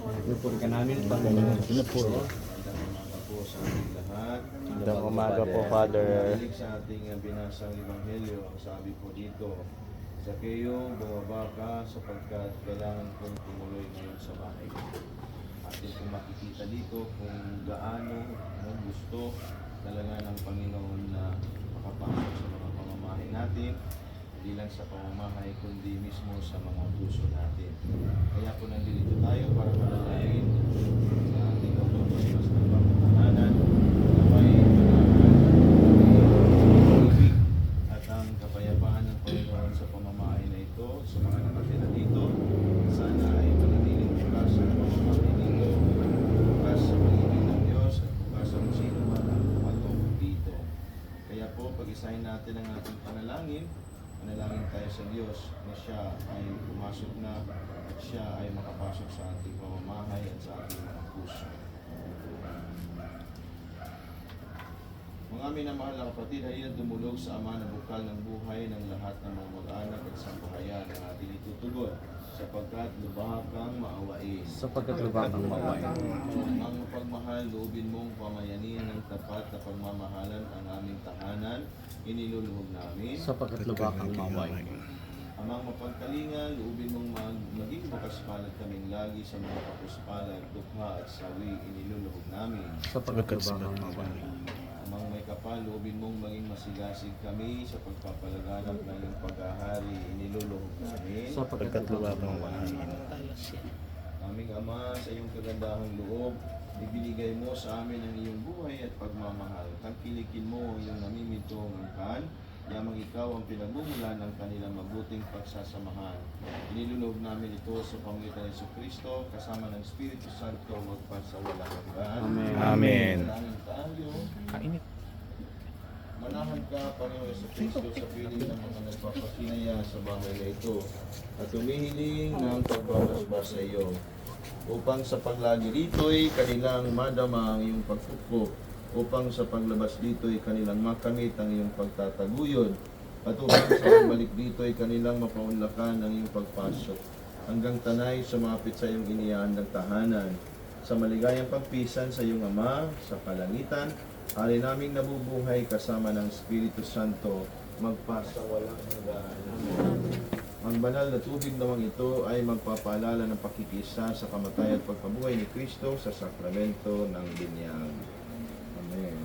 Pinupuri ka namin, Pinupuri. Sa ating lahat. Magandang umaga po, Father. Balik sa ating binasang ebanghelyo, ang sabi po dito, Zaccheo, bumaba ka sapagkat kailangan kong tumuloy ngayon sa bahay ko. Atin kung makikita dito kung gaano gusto talaga ng Panginoon na makapasok sa mga pamamahay natin, hindi lang sa pamamahay kundi mismo sa mga puso natin. Kaya po nandito tayo para manalangin sa ating pagpapasok ng pamamahanan, naway ibig at ang kapayapaan ng Panginoon sa pamamahay na ito, sa mga nakatira dito. Sana ay manatiling bukas ang pamamahay dito, bukas sa pag-ibig ng Diyos at bukas sa kung sino man ang pumatok dito. Kaya po, pag-isahin natin ang ating panalangin. Manalangin tayo sa Diyos na siya ay pumasok na at siya ay makapasok sa ating pamamahay at sa ating mga puso. Mga minamahal na kapatid, halina't dumulog sa Ama na bukal ng buhay ng lahat ng mga mag-anak at sambahayan na ating itutugon sapagkat lubha kang maawain. Sapagkat lubha kang maawain. Ang pagmahal, loobin mong pamayanihan ng tapat na pagmamahalan ang aming tahanan, iniluluhog namin. Sapagkat lubha kang maawain. Amang mapagkalinga, loobin mong maging bukas palad kaming lagi sa mga kapuspalag, dukha at sawi, iniluluhog namin. Sapagkat lubha kang maawain. Amang may kapal, loobin mong maging masigasig kami sa pagpapalaganap ng iyong paghahari, iniluluhog namin. Sapagkat lubha kang maawain. Aming Ama, sa iyong kagandahang loob, ibinigay mo sa amin ang iyong buhay at pagmamahal. Tangkilikin mo ang iyong namimintong angkan, yamang ikaw ang pinagmumulan ng kanilang mabuting pagsasamahan. Inilulog namin ito sa pamamagitan ng Jesucristo, kasama ng Espiritu Santo, magpasawalang hanggan. Amen. Amen. Dalangin tayo. Manahan ka, Panginoon Jesucristo, sa piling ng mga nagpapasinaya sa bahay na ito at humihiling ng pagbabasbas sa iyo upang sa paglagi dito'y kanilang madama ang iyong pagpupok, upang sa paglabas dito'y kanilang makamit ang iyong pagtataguyod, at upang sa pagbalik dito'y kanilang mapaunlakan ang iyong pagpasok, hanggang tanay sumapit sa iyong inihandang tahanan, sa maligayang pagpisan sa iyong Ama, sa kalangitan, hari naming nabubuhay kasama ng Espiritu Santo, magpasawalang hanggan. Ang banal na tubig namang ito ay magpapaalala ng pakikisa sa kamatay at pagkabuhay ni Kristo sa sakramento ng binyag. Amen.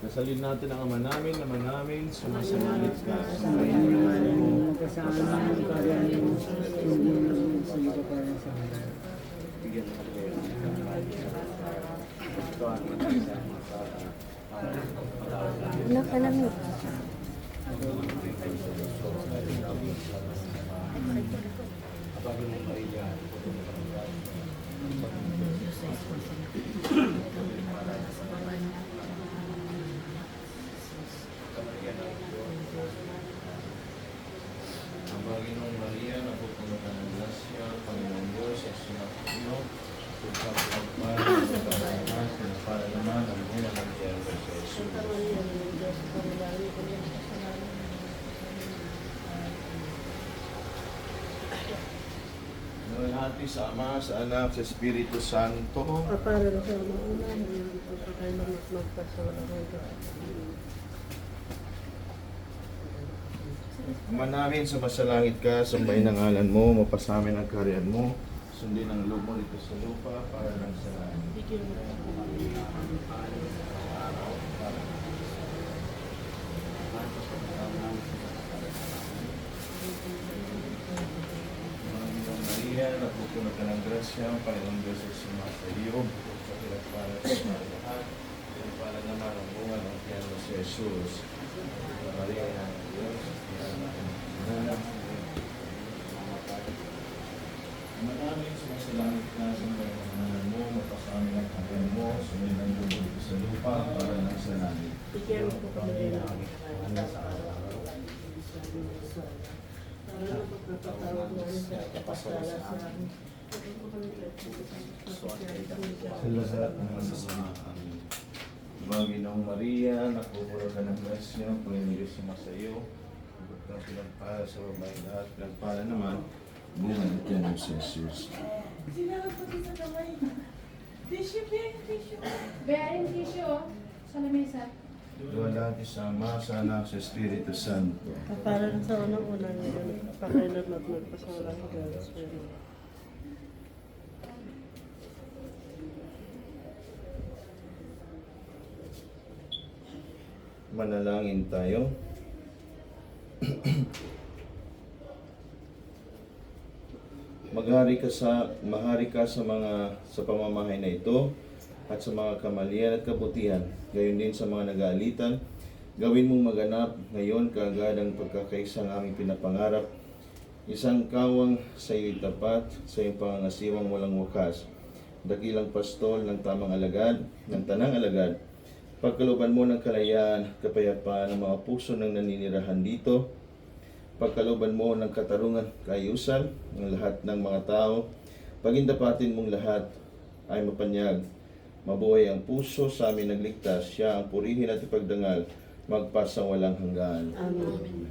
Kasalin natin ang Ama namin, Ama namin, sumasalangit ka sa Panginoon mo. Nakalamig. Ang Panginoong Maria, napupuno ka ng grasya, Panginoong Diyos, at sumakino, pagpapagpapal, para naman ang buhay ng Diyos sa Jesus. Nalahati sa Ama, sa Anak, sa Espiritu Santo. Para sa mga ulan, pagkakailan at magpasawalang hanggan. Ama namin, sumasalangit ka, sambahin ang ngalan mo, mapasamin ang kaharian mo, sundin ang loob mo dito sa lupa, para lang sa langit. Panginoong Maria, napupuno ka ng grasya, ang Panginoong Diyos ay sumasa iyo, sa pinagpala sa mga lahat, pinagpala naman ang bunga ng tiyan mo si Jesus. Maria, ang Diyos, Manaming sumasalangit ka sa pagmamahalan mo, mapasamin ang kaharian mo, sundin ang loob mo sa lupa, para lang sa langit. Bigyan mo po kami ng sa araw-araw. Para na pagkakatawag mo sa kapasala sa amin. Sa lahat ng masasama. Amen. Panginoong Maria, napupuno ka ng grasya, Panginoon Diyos sumasa iyo, ang pinagpala sa babae lahat, pinagpala naman, bunga ng tiyan ng Jesus. Sinarap pati sa kamay. Tissue, Ben. Tissue. Bearing tissue, oh. Sa lamesa. Wala kisama sa anak sa Espiritu Santo. Para sa unang-una ngayon, pakailan at magpasawala ka God's will. Manalangin tayo. Mahari ka sa pamamahay na ito at sa mga kamalian at kabutihan, gayon din sa mga nag-aalitan. Gawin mong maganap ngayon kaagad ang pagkakaisang aming pinapangarap. Isang kawang sa iyo'y tapat, sa iyong pangangasiwang walang wakas. Dakilang pastol ng tamang alagad, ng tanang alagad. Pagkalooban mo ng kalayaan, kapayapaan ng mga puso ng naninirahan dito. Pagkalooban mo ng katarungan, kaayusan ng lahat ng mga tao. Pagindapatin mong lahat ay mapanyag. Mabuhay ang puso sa amin nagligtas. Siya ang purihin at ipagdangal, magpasang walang hanggan. Amen.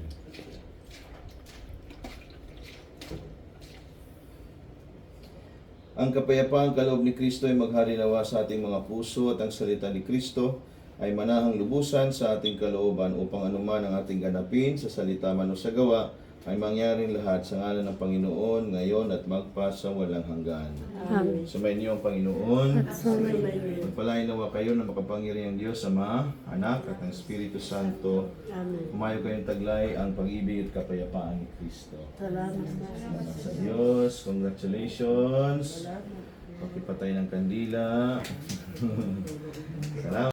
Ang kapayapaang kaloob ni Kristo ay maghari nawa sa ating mga puso at ang salita ni Kristo ay manahang lubusan sa ating kalooban upang anuman ang ating ganapin sa salita man o sa gawa ay mangyaring lahat sa ngalan ng Panginoon ngayon at magpasa walang hanggan. Amen. Sumayin niyo ang Panginoon. Sunay na yun. Magpalain nawa kayo ng makapangyarihang Diyos, Ama, Anak at ng Espiritu Santo. Amen. Umayo kayong taglay ang pag-ibig at kapayapaan ni Kristo. Salamat na. Salamat sa Diyos. Congratulations. Salamat. Pakipatay ng kandila. Salamat.